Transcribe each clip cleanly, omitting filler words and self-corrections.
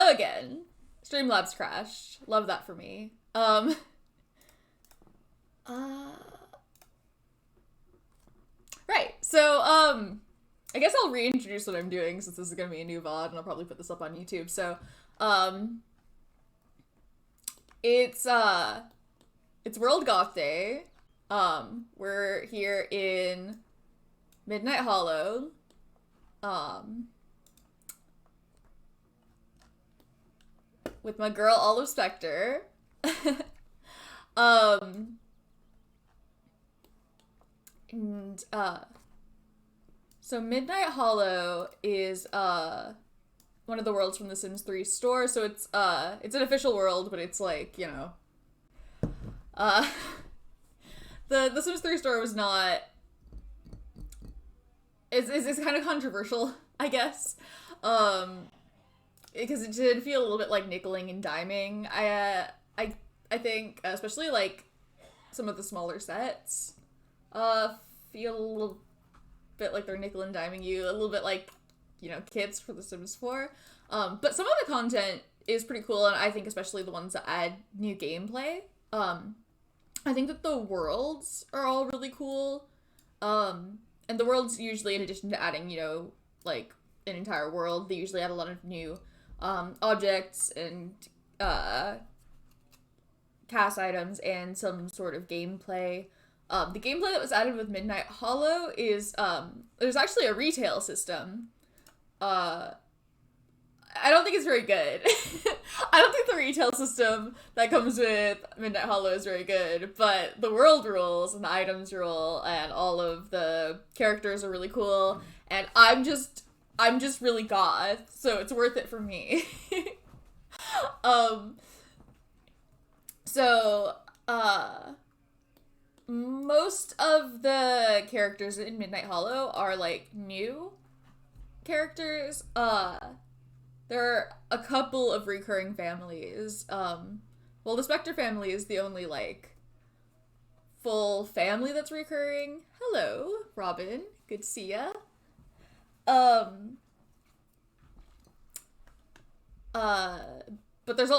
go again. Streamlabs crashed. Love that for me. Right, so, I guess I'll reintroduce what I'm doing since this is gonna be a new VOD, and I'll probably put this up on YouTube. So, it's World Goth Day. We're here in Midnight Hollow. With my girl Olive Spectre. So Midnight Hollow is one of the worlds from the Sims 3 store. So it's an official world, but it's like, you know, the Sims 3 store was not. It's kind of controversial, I guess, because it did feel a little bit like nickeling and diming. I think, especially like some of the smaller sets, feel a little bit like they're nickel and diming you, a little bit like, you know, kits for The Sims 4. But some of the content is pretty cool, and I think especially the ones that add new gameplay. I think that the worlds are all really cool. And the worlds usually, in addition to adding, you know, like an entire world, they usually add a lot of new objects and cast items and some sort of gameplay. The gameplay that was added with Midnight Hollow is, there's actually a retail system. I don't think it's very good. I don't think the retail system that comes with Midnight Hollow is very good, but the world rules and the items rule and all of the characters are really cool, and I'm just really goth, so it's worth it for me. Most of the characters in Midnight Hollow are, like, new characters. There are a couple of recurring families. Well, the Spectre family is the only, like, full family that's recurring. Hello, Robin. Good to see ya. But there's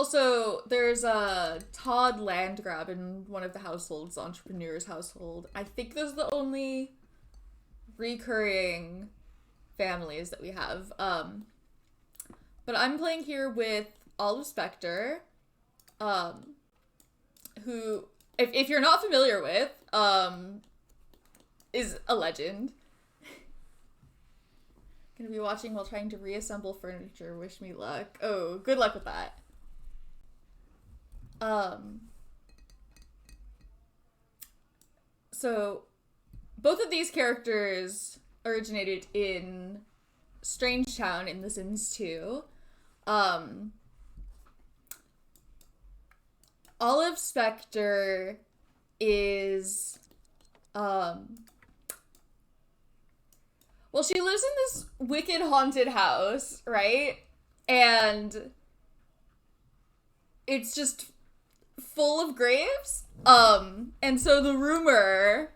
a Todd Landgrab in one of the households, the entrepreneur's household. I think those are the only recurring families that we have. But I'm playing here with Olive Spectre, who, if you're not familiar with, is a legend. Gonna be watching while trying to reassemble furniture. Wish me luck. Oh, good luck with that. So, both of these characters originated in Strangetown in The Sims 2. Olive Spectre is, well, she lives in this wicked haunted house, right? And it's just full of graves. And so the rumor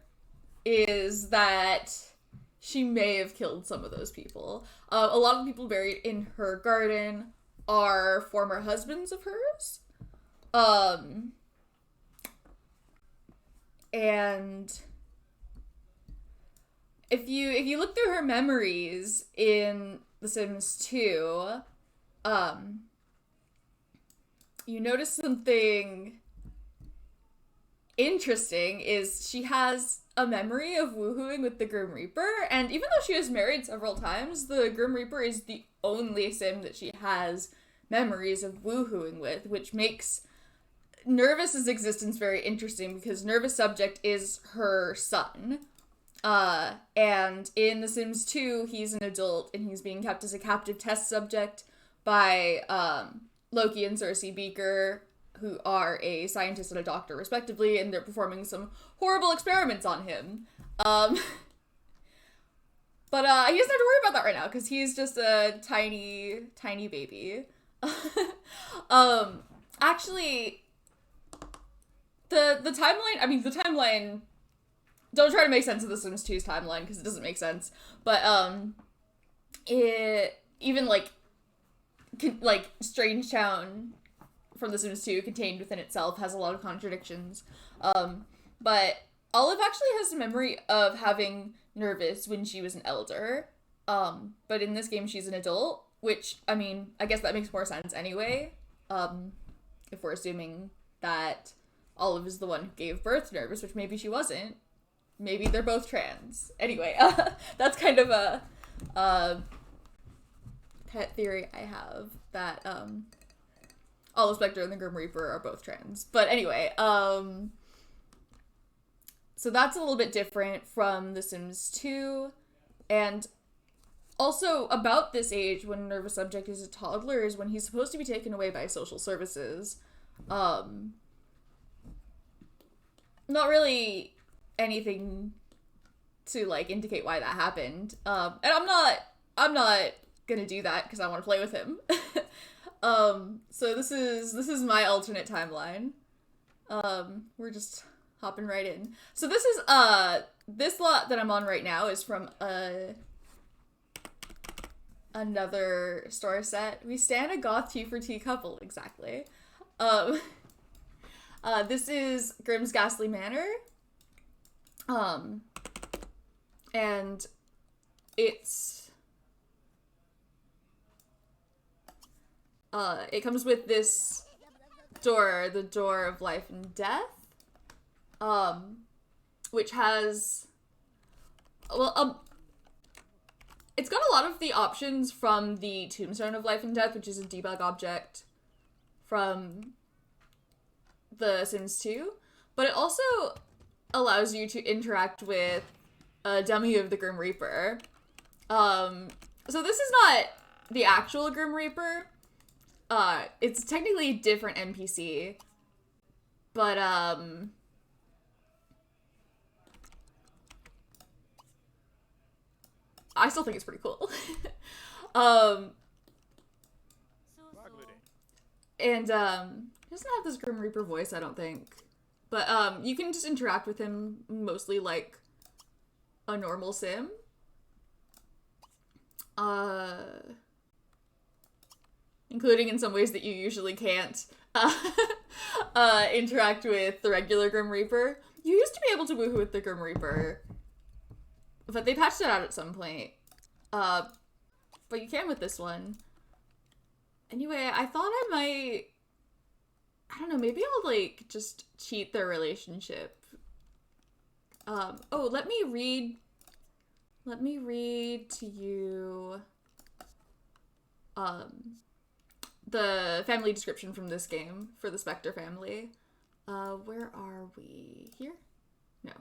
is that she may have killed some of those people. A lot of the people buried in her garden are former husbands of hers. And if you look through her memories in The Sims 2, you notice something interesting is she has a memory of woohooing with the Grim Reaper, and even though she was married several times, the Grim Reaper is the only Sim that she has memories of woohooing with, which makes Nervous's existence very interesting because Nervous subject is her son. And in The Sims 2, he's an adult and he's being kept as a captive test subject by Loki and Cersei Beaker, who are a scientist and a doctor respectively, and they're performing some horrible experiments on him. But he doesn't have to worry about that right now because he's just a tiny baby. Actually, the timeline, don't try to make sense of The Sims 2's timeline because it doesn't make sense, but it even like like, Strange Town from The Sims 2 contained within itself has a lot of contradictions. But Olive actually has a memory of having Nervous when she was an elder. But in this game, she's an adult, which, I mean, I guess that makes more sense anyway. If we're assuming that Olive is the one who gave birth to Nervous, which maybe she wasn't. Maybe they're both trans. Anyway, that's kind of a pet theory I have, that Olive Spectre and the Grim Reaper are both trans. But anyway, so that's a little bit different from The Sims 2. And also, about this age, when Nervous Subject is a toddler, is when he's supposed to be taken away by social services. Not really anything to, like, indicate why that happened. And I'm not gonna do that because I want to play with him. So this is my alternate timeline. We're just hopping right in. So this is, this lot that I'm on right now is from, another store set. We stand a goth tea for tea couple, exactly. This is Grimm's Ghastly Manor. And it's, it comes with this door, the Door of Life and Death, which has, well, it's got a lot of the options from the Tombstone of Life and Death, which is a debug object from The Sims 2, but it also allows you to interact with a dummy of the Grim Reaper. So this is not the actual Grim Reaper. It's technically a different NPC, but, I still think it's pretty cool. And, he doesn't have this Grim Reaper voice, I don't think. But, you can just interact with him mostly like a normal sim. Including in some ways that you usually can't, interact with the regular Grim Reaper. You used to be able to woohoo with the Grim Reaper, but they patched it out at some point. But you can with this one. Anyway, I thought I might, I don't know, maybe I'll, like, just cheat their relationship. Oh, let me read to you, the family description from this game for the Spectre family. Where are we? Here? No.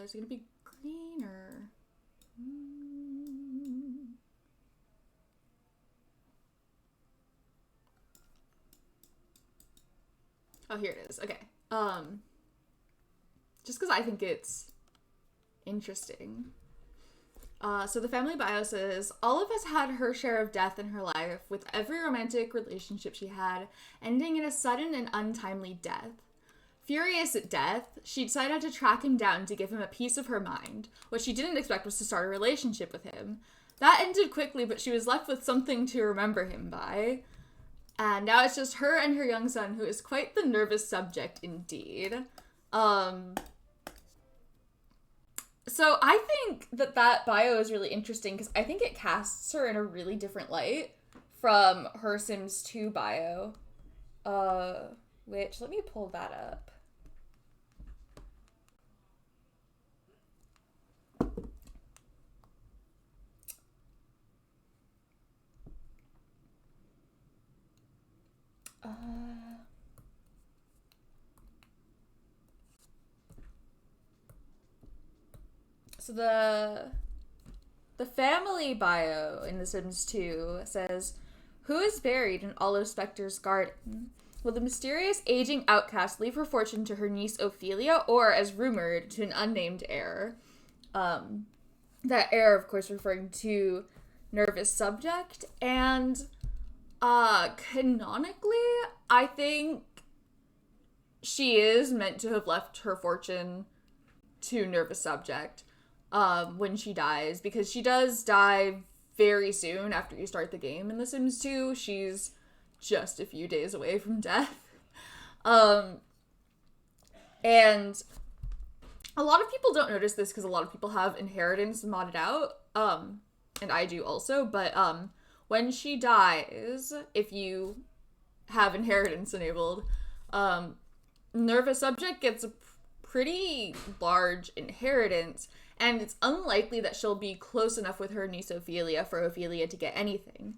Is it gonna be green or? Oh, here it is. Okay. Just because I think it's interesting. So the family bio says, Olive has had her share of death in her life, with every romantic relationship she had ending in a sudden and untimely death. Furious at death, she decided to track him down to give him a piece of her mind. What she didn't expect was to start a relationship with him. That ended quickly, but she was left with something to remember him by. And now it's just her and her young son, who is quite the nervous subject indeed. So I think that bio is really interesting because I think it casts her in a really different light from her Sims 2 bio. Which, let me pull that up. So the family bio in The Sims 2 says, who is buried in Olive Specter's garden? Will the mysterious aging outcast leave her fortune to her niece Ophelia, or, as rumored, to an unnamed heir? That heir, of course, referring to Nervous Subject. And, canonically, I think she is meant to have left her fortune to Nervous Subject when she dies, because she does die very soon after you start the game in The Sims 2. She's just a few days away from death. And a lot of people don't notice this because a lot of people have inheritance modded out, and I do also, but when she dies, if you have inheritance enabled, Nervous Subject gets a pretty large inheritance, and it's unlikely that she'll be close enough with her niece Ophelia for Ophelia to get anything.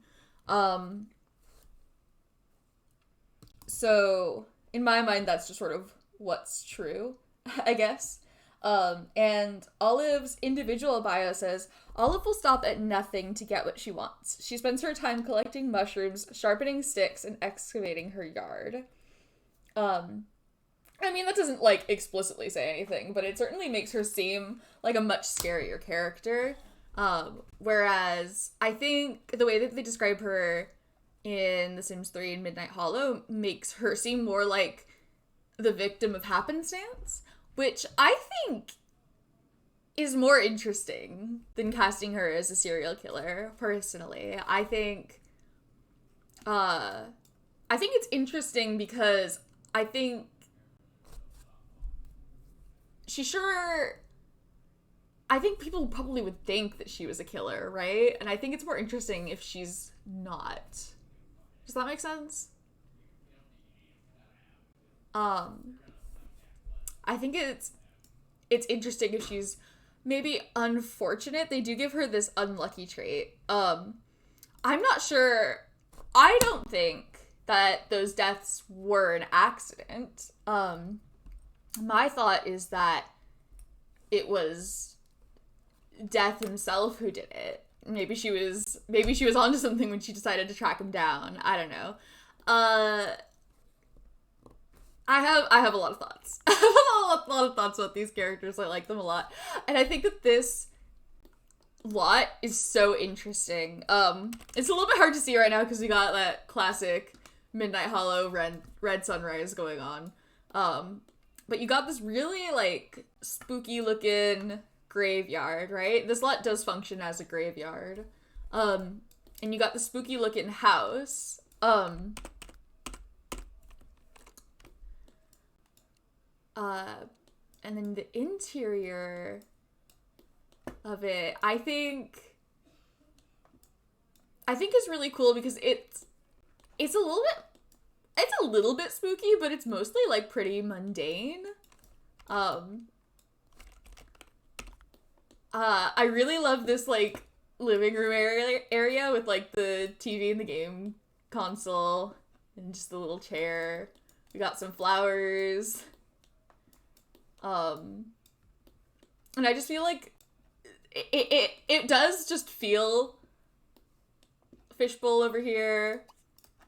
So, in my mind, that's just sort of what's true, I guess. And Olive's individual bio says, Olive will stop at nothing to get what she wants. She spends her time collecting mushrooms, sharpening sticks, and excavating her yard. I mean, that doesn't, like, explicitly say anything, but it certainly makes her seem like a much scarier character. Whereas I think the way that they describe her in The Sims 3 and Midnight Hollow makes her seem more like the victim of happenstance, which I think is more interesting than casting her as a serial killer, personally. I think it's interesting because I think I think people probably would think that she was a killer, right? And I think it's more interesting if she's not. Does that make sense? I think it's interesting if she's maybe unfortunate. They do give her this unlucky trait. I'm not sure. I don't think that those deaths were an accident. My thought is that it was Death himself who did it. Maybe she was onto something when she decided to track him down. I don't know. I have a lot of thoughts. I have a lot of thoughts about these characters. I like them a lot. And I think that this lot is so interesting. It's a little bit hard to see right now because we got that classic Midnight Hollow red sunrise going on. But you got this really, like, spooky looking graveyard, right? This lot does function as a graveyard. And you got the spooky looking house. And then the interior of it, I think is really cool because it's a little bit spooky, but it's mostly, like, pretty mundane. I really love this, like, living room area with, like, the TV and the game console and just the little chair. We got some flowers. And I just feel like it does just feel fishbowl over here.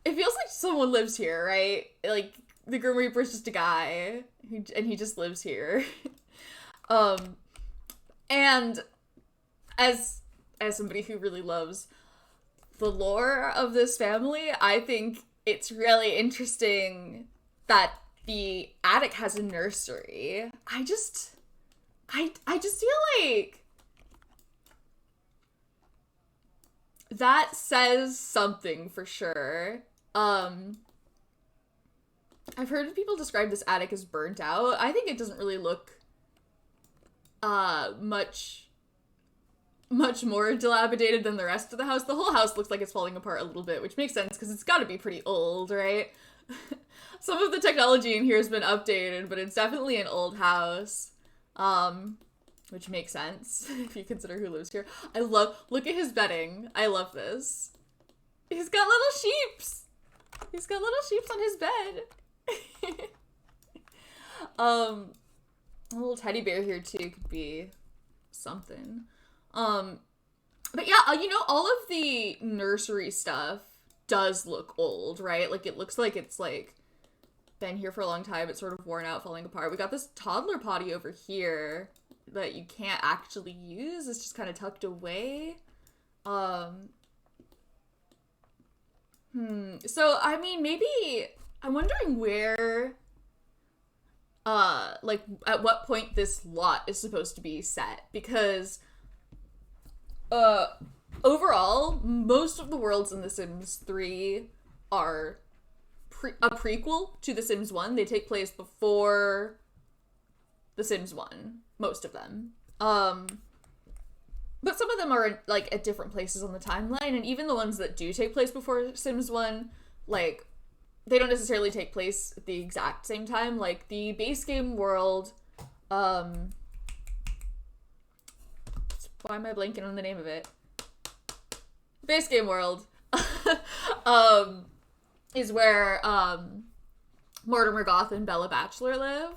It feels like someone lives here, right? Like, the Grim Reaper's just a guy, and he just lives here. And as somebody who really loves the lore of this family, I think it's really interesting that the attic has a nursery. I just feel like that says something for sure. I've heard people describe this attic as burnt out. I think it doesn't really look much more dilapidated than the rest of the house. The whole house looks like it's falling apart a little bit, which makes sense because it's got to be pretty old, right? Some of the technology in here has been updated, but it's definitely an old house, which makes sense if you consider who lives here. Look at his bedding. I love this. He's got little sheeps. He's got little sheeps on his bed. A little teddy bear here too could be something. But yeah, all of the nursery stuff does look old, right? Like, it looks like it's, like, been here for a long time. It's sort of worn out, falling apart. We got this toddler potty over here that you can't actually use. It's just kind of tucked away. So, I mean, maybe I'm wondering where, like, at what point this lot is supposed to be set, because, overall, most of the worlds in The Sims 3 are a prequel to The Sims 1. They take place before The Sims 1, most of them. But some of them are, like, at different places on the timeline, and even the ones that do take place before Sims 1, like, they don't necessarily take place at the exact same time. Like, the base game world, why am I blanking on the name of it? Base game world, is where, Mortimer Goth and Bella Bachelor live.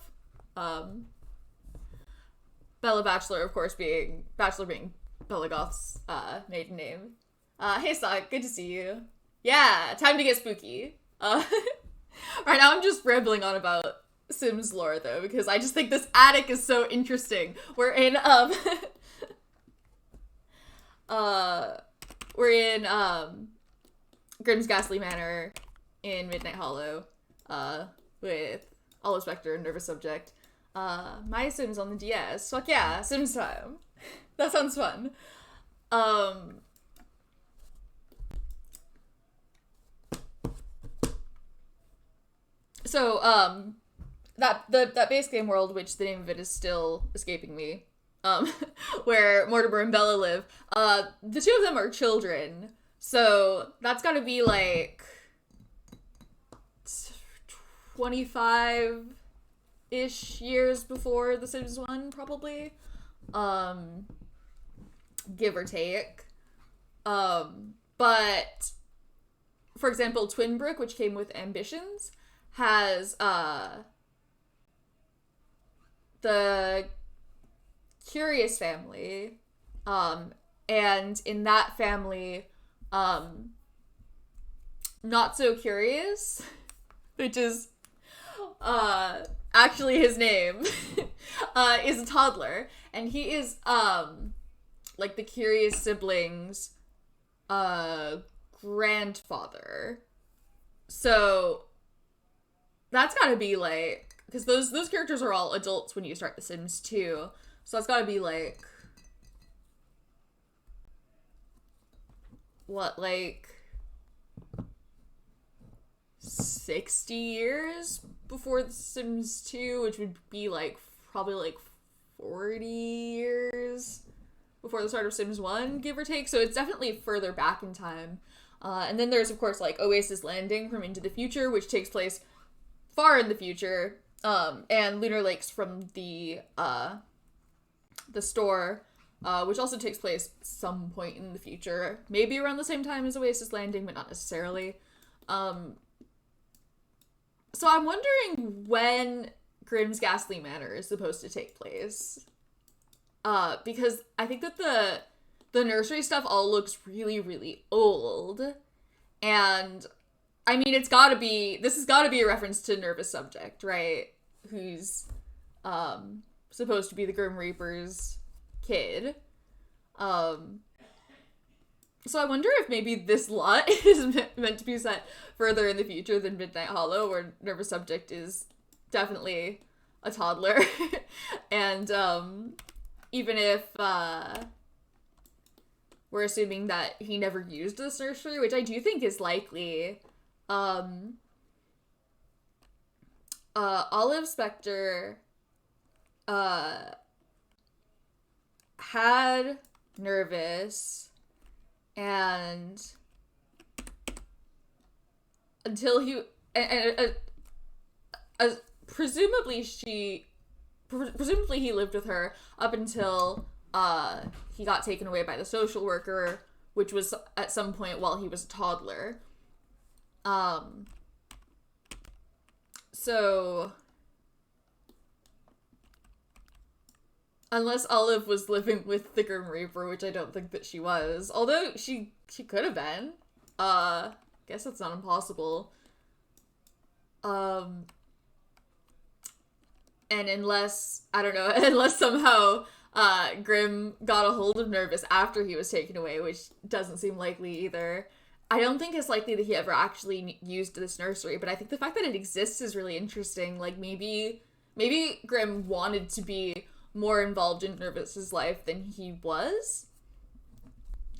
Bella Bachelor, of course, being Bella Goth's maiden name. Hey Sock, good to see you. Yeah, time to get spooky. Right now I'm just rambling on about Sims lore though, because I just think this attic is so interesting. We're in Grimm's Ghastly Manor in Midnight Hollow, with Olive Spectre and Nervous Subject. My Sims on the DS. Fuck yeah, Sims time. That sounds fun. So, that base game world, which the name of it is still escaping me, where Mortimer and Bella live, the two of them are children, so that's gotta be, like, 25-ish years before The Sims 1, probably. Give or take. But, for example, Twinbrook, which came with Ambitions, has, the Curious family, and in that family, Not So Curious, which is, actually his name, is a toddler, and he is, like, the Curious siblings' grandfather. So that's gotta be, like, because those characters are all adults when you start The Sims 2, so that's gotta be, like, what, like, 60 years before The Sims 2, which would be, like, probably, like, 40 years before the start of Sims 1, give or take, so it's definitely further back in time. And then there's, of course, like, Oasis Landing from Into the Future, which takes place far in the future, and Lunar Lakes from the store, which also takes place some point in the future, maybe around the same time as Oasis Landing, but not necessarily. So I'm wondering when Grimm's Ghastly Manor is supposed to take place. Because I think that the nursery stuff all looks really, really old. And, I mean, this has gotta be a reference to Nervous Subject, right? Who's, supposed to be the Grim Reaper's kid. So I wonder if maybe this lot is meant to be set further in the future than Midnight Hollow, where Nervous Subject is definitely a toddler. And, even if, we're assuming that he never used this nursery, which I do think is likely, Olive Spectre, had Nervous, and until he, presumably he lived with her up until he got taken away by the social worker, which was at some point while he was a toddler. So unless Olive was living with the Grim Reaper, which I don't think that she was, although she could have been. Guess that's not impossible. And unless, I don't know, unless somehow Grimm got a hold of Nervous after he was taken away, which doesn't seem likely either. I don't think it's likely that he ever actually used this nursery, but I think the fact that it exists is really interesting. Like, maybe Grimm wanted to be more involved in Nervous's life than he was.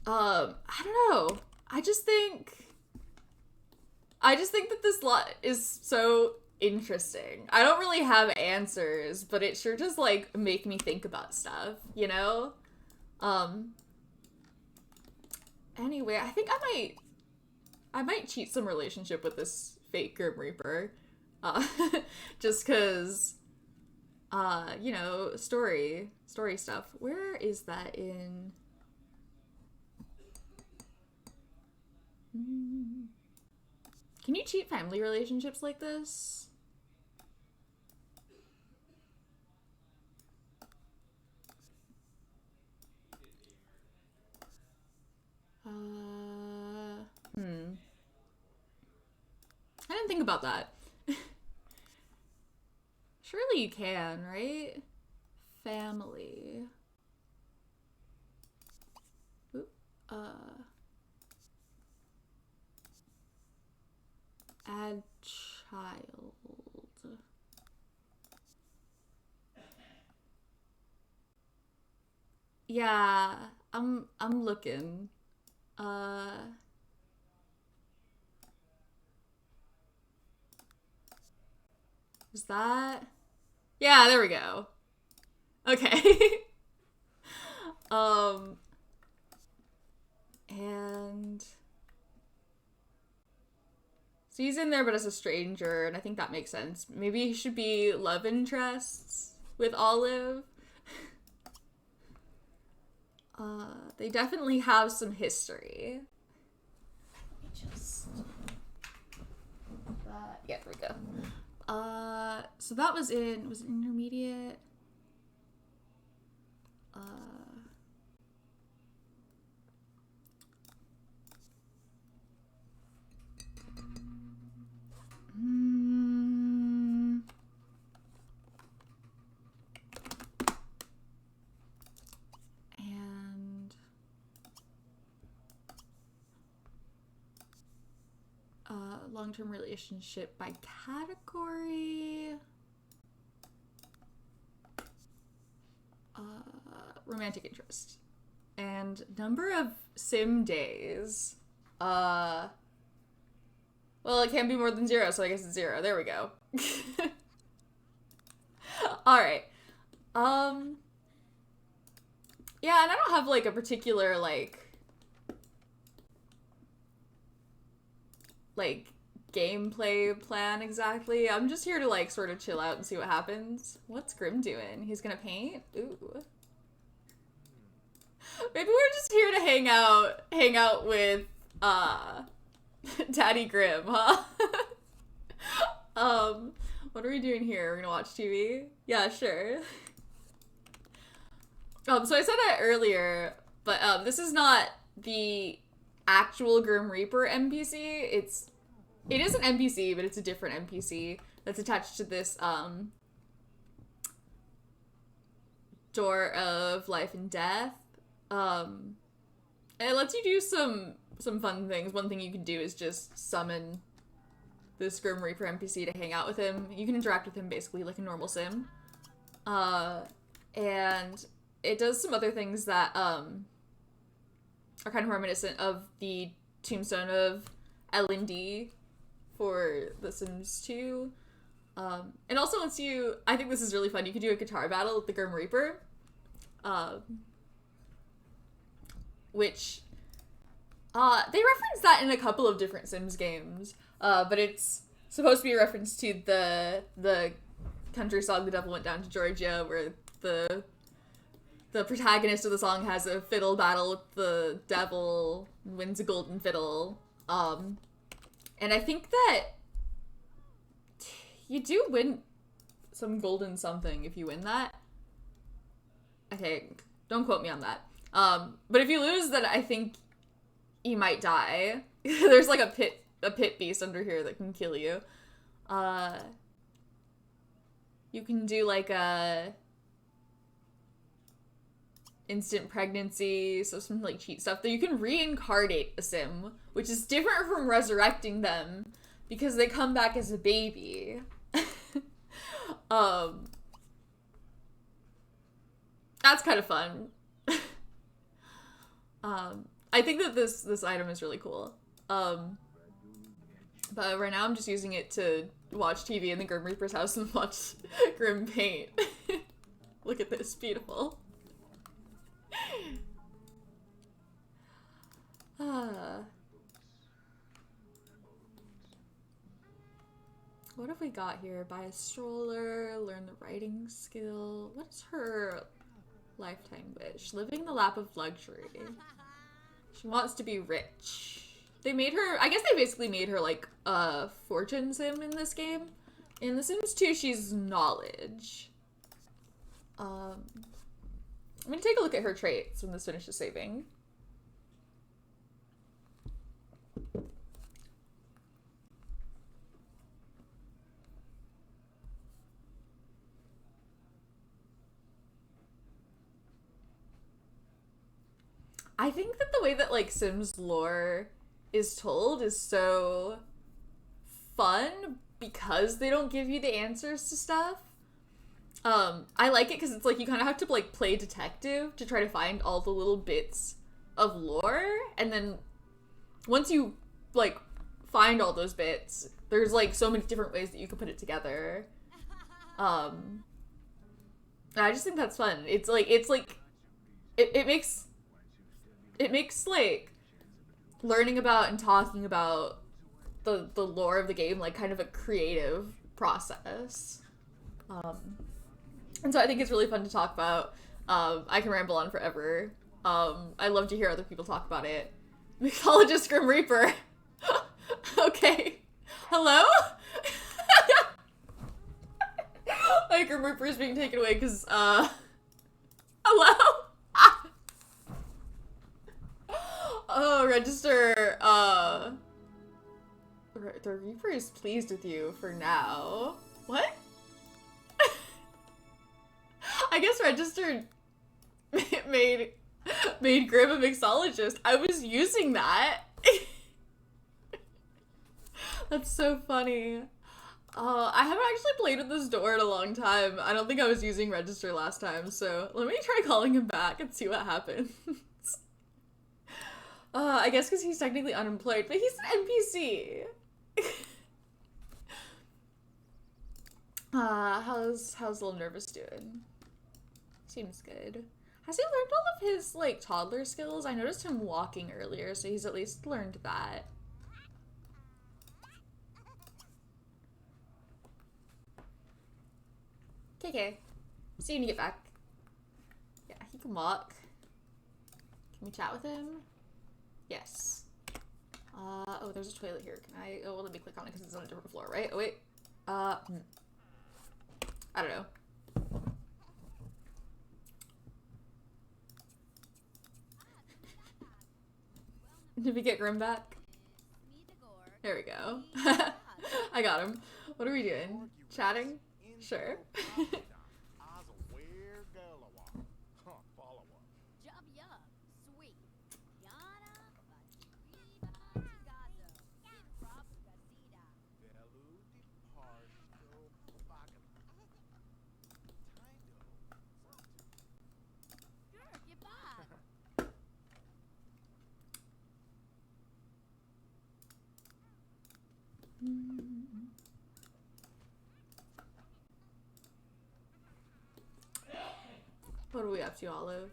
I don't know. I just think that this lot is so interesting. I don't really have answers, but it sure does, like, make me think about stuff, you know? Anyway, I think I might cheat some relationship with this fake Grim Reaper. Just cause, you know, story stuff. Where is that in? Can you cheat family relationships like this? I didn't think about that. Surely you can, right? Family. Oop. Add child. Yeah, I'm looking. Is that? Yeah, there we go. Okay. And so he's in there, but as a stranger, and I think that makes sense. Maybe he should be love interests with Olive. They definitely have some history. Let me just... yeah, there we go. So that was it intermediate? And long-term relationship by category. Romantic interest. And number of sim days. Well, it can't be more than 0, so I guess it's 0. There we go. Alright. Yeah, and I don't have, like, a particular, like, gameplay plan exactly. I'm just here to, like, sort of chill out and see what happens. What's Grim doing? He's gonna paint? Ooh. Maybe we're just here to hang out with, Daddy Grim, huh? What are we doing here? We're gonna watch TV? Yeah, sure. So I said that earlier, but, this is not the actual Grim Reaper NPC. It is an NPC, but it's a different NPC that's attached to this, door of life and death. And it lets you do some fun things. One thing you can do is just summon this Grim Reaper NPC to hang out with him. You can interact with him basically like a normal sim. And it does some other things that, are kind of reminiscent of the tombstone of L&D for The Sims 2. And also lets you, I think this is really fun, you can do a guitar battle with the Grim Reaper. Which, they reference that in a couple of different Sims games. But it's supposed to be a reference to the country song The Devil Went Down to Georgia, where the protagonist of the song has a fiddle battle with the devil, wins a golden fiddle. And I think that you do win some golden something if you win that. Okay, don't quote me on that. But if you lose, then I think you might die. There's like a pit beast under here that can kill you. You can do like a instant pregnancy, so some like cheat stuff. That you can reincarnate a sim, which is different from resurrecting them because they come back as a baby. That's kind of fun. I think that this item is really cool. But right now I'm just using it to watch TV in the Grim Reaper's house and watch Grim paint. Look at this, beautiful. What have we got here? Buy a stroller, learn the writing skill. What is her lifetime wish? Living the lap of luxury. She wants to be rich. They made her, I guess they basically made her like a fortune sim in this game. In The Sims 2, she's knowledge. I'm gonna take a look at her traits when this finishes saving. I think that the way that like Sims lore is told is so fun because they don't give you the answers to stuff. I like it because it's like you kind of have to like play detective to try to find all the little bits of lore, and then once you like find all those bits, there's like so many different ways that you can put it together. I just think that's fun. It makes like learning about and talking about the lore of the game like kind of a creative process. And so I think it's really fun to talk about. I can ramble on forever. I love to hear other people talk about it. Mythologist Grim Reaper. Okay. Hello? My Grim Reaper is being taken away because, hello? Oh, register, the Reaper is pleased with you for now. What? I guess registered made Grim a mixologist. I was using that. That's so funny. I haven't actually played with this door in a long time. I don't think I was using register last time, so let me try calling him back and see what happens. I guess because he's technically unemployed, but he's an NPC. How's Little Nervous doing? Seems good. Has he learned all of his, like, toddler skills? I noticed him walking earlier, so he's at least learned that. KK. See you when you get back. Yeah, he can walk. Can we chat with him? Yes. Oh, there's a toilet here. Can I? Oh, well, let me click on it because it's on a different floor, right? Oh, wait. I don't know. Did we get Grim back? There we go. I got him. What are we doing? Chatting? Sure. What are we up to, Olive?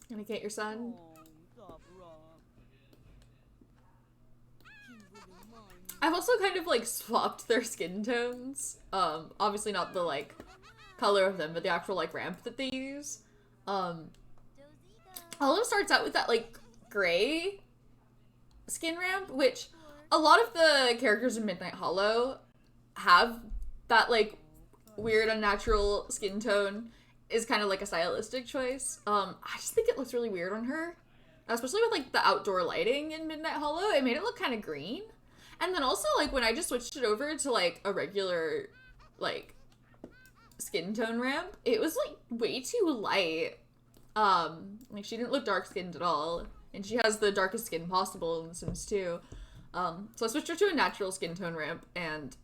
Gonna get your son? I've also kind of like swapped their skin tones. Obviously not the like color of them, but the actual like ramp that they use. Olive starts out with that like gray skin ramp, which a lot of the characters in Midnight Hollow have that like weird unnatural skin tone. Is kind of like a stylistic choice. I just think it looks really weird on her, especially with like the outdoor lighting in Midnight Hollow. It made it look kind of green. And then also like when I just switched it over to like a regular like skin tone ramp, it was like way too light. Like she didn't look dark skinned at all, and she has the darkest skin possible in The Sims 2. So I switched her to a natural skin tone ramp and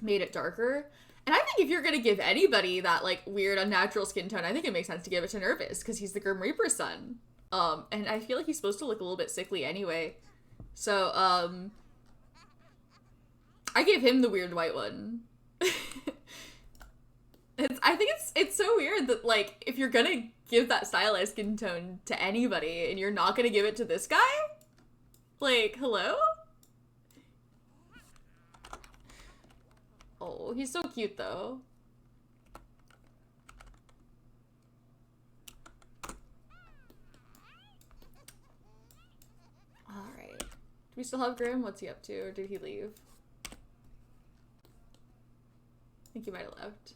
made it darker. And I think if you're gonna give anybody that, like, weird, unnatural skin tone, I think it makes sense to give it to Nervous, because he's the Grim Reaper's son. And I feel like he's supposed to look a little bit sickly anyway. So, I gave him the weird white one. I think it's so weird that, like, if you're gonna give that stylized skin tone to anybody and you're not gonna give it to this guy? Like, hello? Oh, he's so cute, though. Alright. Do we still have Grim? What's he up to? Or did he leave? I think he might have left.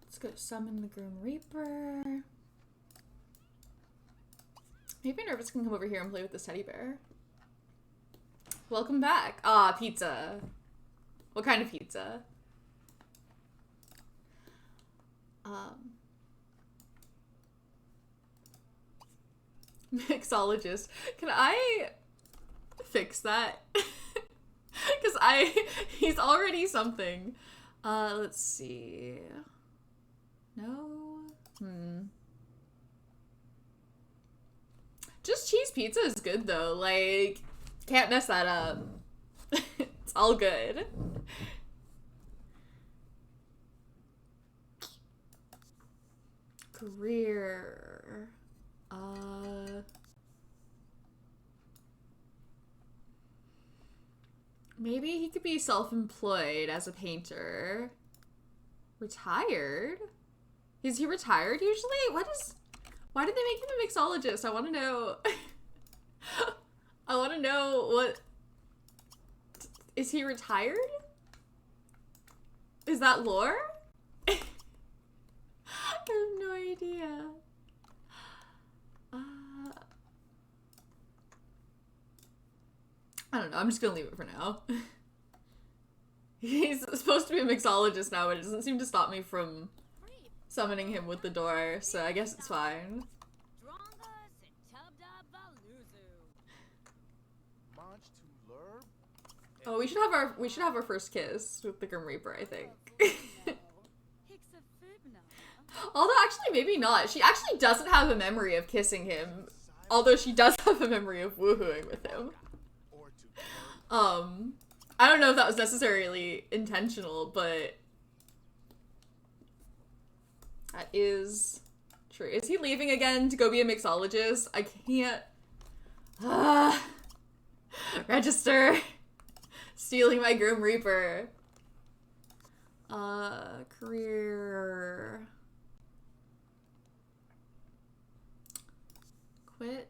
Let's go summon the Grim Reaper. Maybe Nervous can come over here and play with this teddy bear. Welcome back. Ah, pizza. What kind of pizza? Mixologist. Can I fix that? Because he's already something. Let's see. No? Just cheese pizza is good, though. Like, can't mess that up. It's all good. Career. Maybe he could be self-employed as a painter. Retired? Is he retired usually? Why did they make him a mixologist? I want to know. I want to know what... Is he retired? Is that lore? I have no idea. I don't know. I'm just gonna leave it for now. He's supposed to be a mixologist now, but it doesn't seem to stop me from summoning him with the door, so I guess it's fine. Oh, we should have our first kiss with the Grim Reaper, I think. Although actually maybe not. She actually doesn't have a memory of kissing him, although she does have a memory of woohooing with him. I don't know if that was necessarily intentional, but that is true. Is he leaving again to go be a mixologist? I can't. Register. Stealing my Grim Reaper. Career. Quit.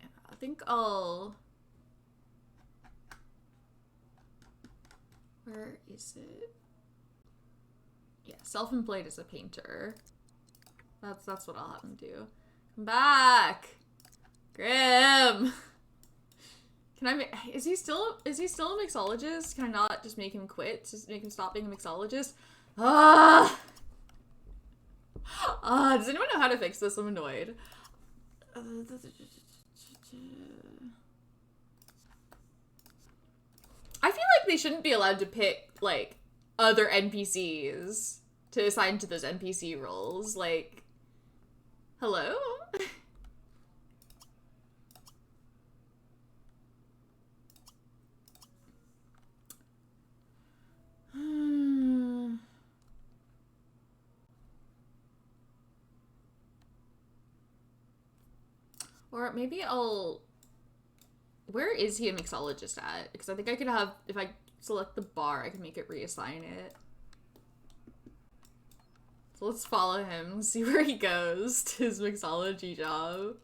Yeah, I think I'll... Where is it? Yeah, self-employed as a painter. That's what I'll have him do. Come back! Grim! Can I make... Is he still a mixologist? Can I not just make him quit? Just make him stop being a mixologist? Does anyone know how to fix this? I'm annoyed. I feel like they shouldn't be allowed to pick, like, other NPCs to assign to those NPC roles. Like, hello? Or maybe I'll... Where is he a mixologist at? Because I think I could have... If I select the bar, I can make it reassign it. So let's follow him, see where he goes to his mixology job.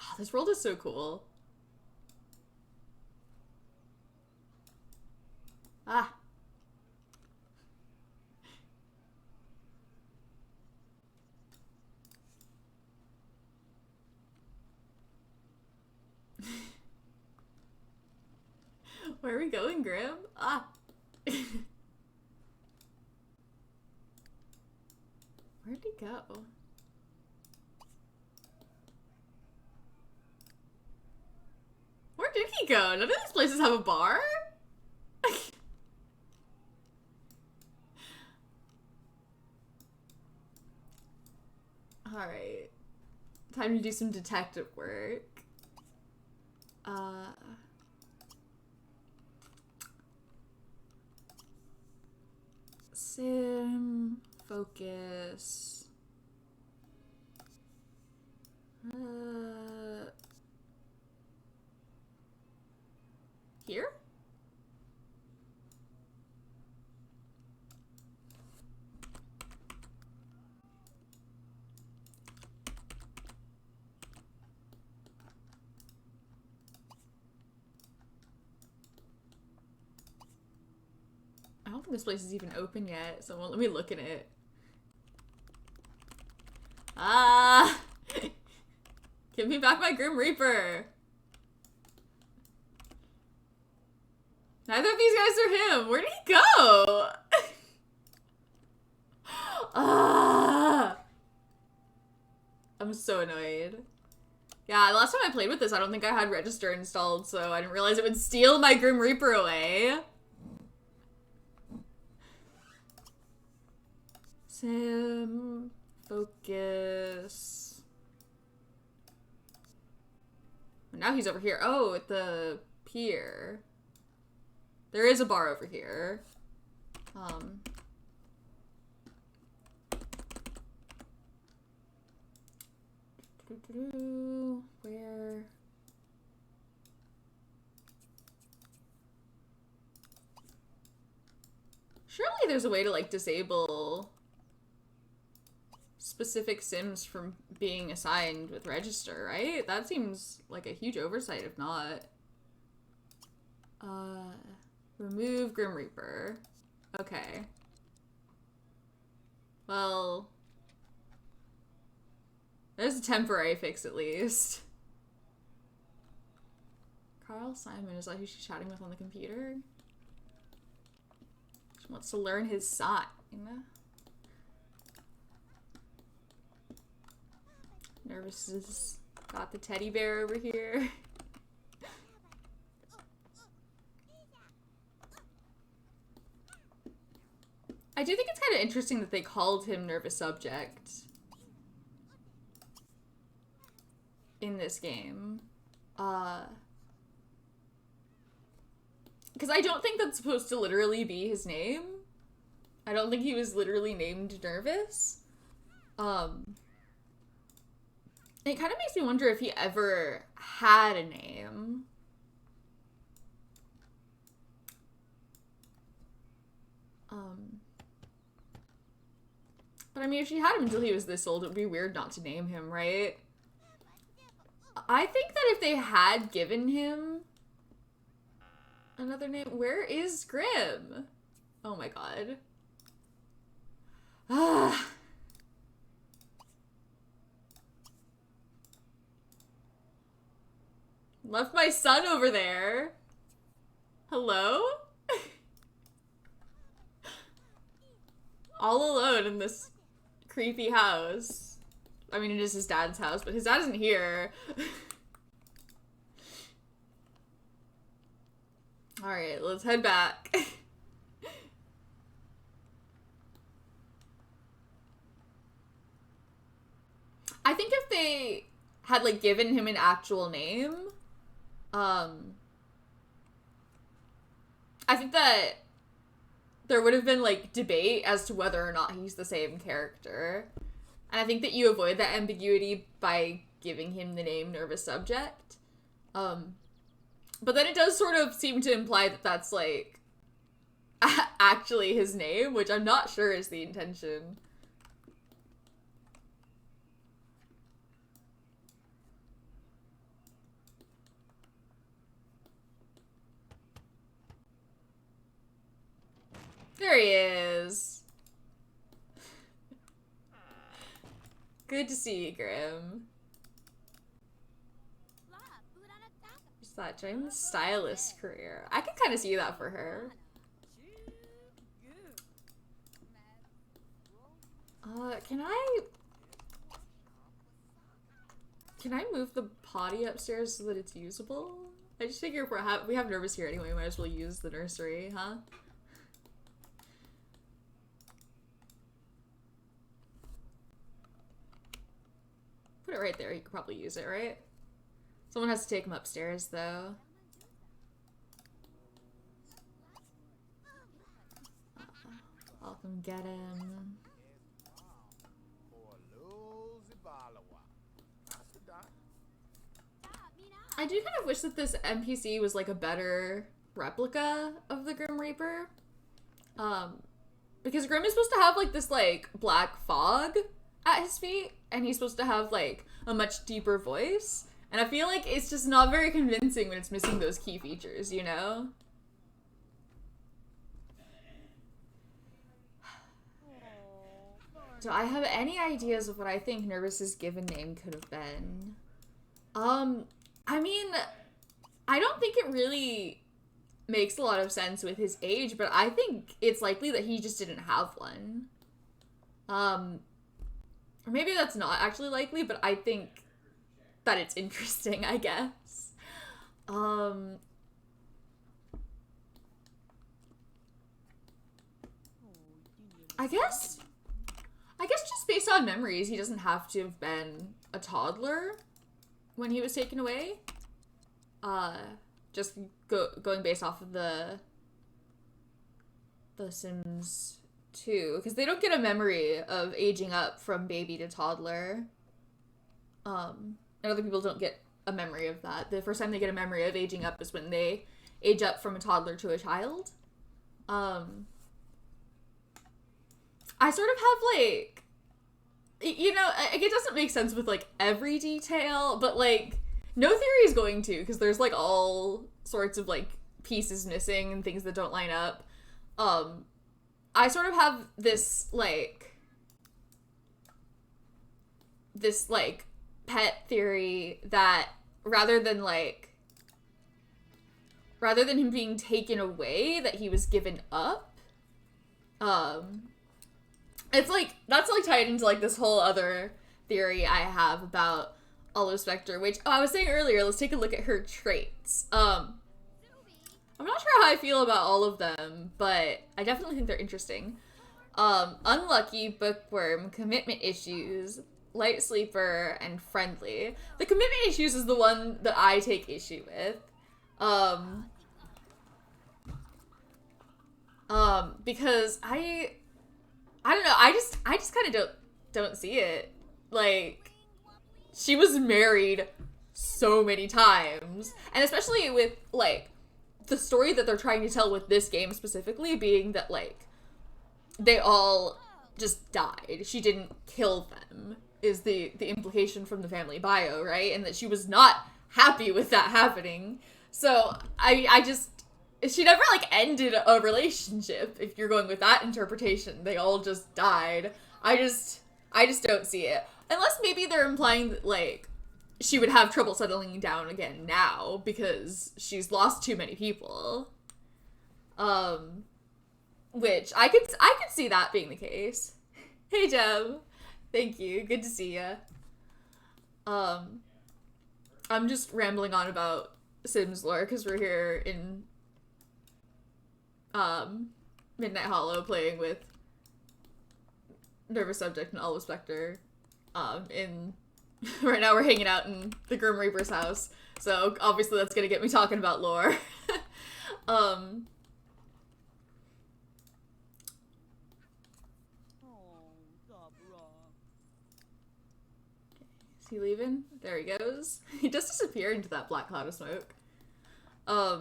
Oh, This world is so cool. Ah. Where are we going, Grim? Ah. Where'd he go? Where did he go? None of these places have a bar? Alright. Time to do some detective work. Sim, focus. Here? I don't think this place is even open yet, so let me look at it. Ah! Give me back my Grim Reaper! Neither of these guys are him! Where did he go? Ah! I'm so annoyed. Yeah, the last time I played with this, I don't think I had Register installed, so I didn't realize it would steal my Grim Reaper away. Sim, focus. Now he's over here. Oh, at the pier. There is a bar over here. Where? Surely there's a way to, like, disable specific Sims from being assigned with Register, right? That seems like a huge oversight if not. Remove Grim Reaper. Okay. Well, there's a temporary fix at least. Carl Simon, is that who she's chatting with on the computer? She wants to learn his sign. Nervous has got the teddy bear over here. I do think it's kind of interesting that they called him Nervous Subject in this game. Because I don't think that's supposed to literally be his name. I don't think he was literally named Nervous. It kind of makes me wonder if he ever had a name. But I mean, if she had him until he was this old, it would be weird not to name him, right? I think that if they had given him another name... Where is Grim? Oh my god. Ah. Left my son over there. Hello? All alone in this creepy house. I mean, it is his dad's house, but his dad isn't here. Alright, let's head back. I think if they had, like, given him an actual name, I think that there would have been, like, debate as to whether or not he's the same character. And I think that you avoid that ambiguity by giving him the name Nervous Subject. But then it does sort of seem to imply that that's, like, actually his name, which I'm not sure is the intention. There he is. Good to see you, Grim. Just that join the stylist career. I can kind of see that for her. Can I move the potty upstairs so that it's usable? I just figure if we have Nervous here anyway, we might as well use the nursery, huh? Put it right there, you could probably use it, right? Someone has to take him upstairs, though. Welcome, Gettin. I do kind of wish that this NPC was like a better replica of the Grim Reaper. Because Grim is supposed to have like this like black fog at his feet, and he's supposed to have like a much deeper voice. And I feel like it's just not very convincing when it's missing those key features, you know? Do I have any ideas of what I think Nervous's given name could have been? I mean, I don't think it really makes a lot of sense with his age, but I think it's likely that he just didn't have one. Or maybe that's not actually likely, but I think that it's interesting, I guess. I guess just based on memories, he doesn't have to have been a toddler when he was taken away. Just going based off of the Sims 2, because they don't get a memory of aging up from baby to toddler. And other people don't get a memory of that. The first time they get a memory of aging up is when they age up from a toddler to a child. I sort of have like, you know, it doesn't make sense with like every detail, but like no theory is going to, because there's like all sorts of like pieces missing and things that don't line up. I sort of have this like pet theory that rather than him being taken away, that he was given up. It's like, that's like tied into like this whole other theory I have about Olive Spectre, which, I was saying earlier, let's take a look at her traits. I'm not sure how I feel about all of them, but I definitely think they're interesting. Unlucky, bookworm, commitment issues, light sleeper, and friendly. The commitment issues is the one that I take issue with. Because I don't know, I just kind of don't see it. Like, she was married so many times, and especially with, like, the story that they're trying to tell with this game specifically being that, like, they all just died. She didn't kill them, is the implication from the family bio, right? And that she was not happy with that happening. So, I just, she never, like, ended a relationship, if you're going with that interpretation. They all just died. I just don't see it. Unless maybe they're implying that, like, she would have trouble settling down again now because she's lost too many people. Which I could see that being the case. Hey, Jem. Thank you. Good to see ya. I'm just rambling on about Sims lore because we're here in Midnight Hollow playing with Nervous Subject and Olive Spectre. Right now we're hanging out in the Grim Reaper's house, so obviously that's gonna get me talking about lore. Is he leaving? There he goes. He does disappear into that black cloud of smoke. Yeah,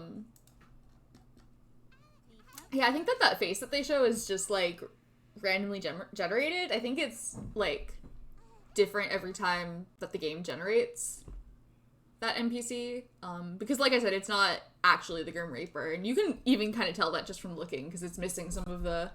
I think that face that they show is just, like, randomly generated. I think it's, like, different every time that the game generates that NPC. Because, like I said, it's not actually the Grim Reaper. And you can even kind of tell that just from looking, because it's missing some of the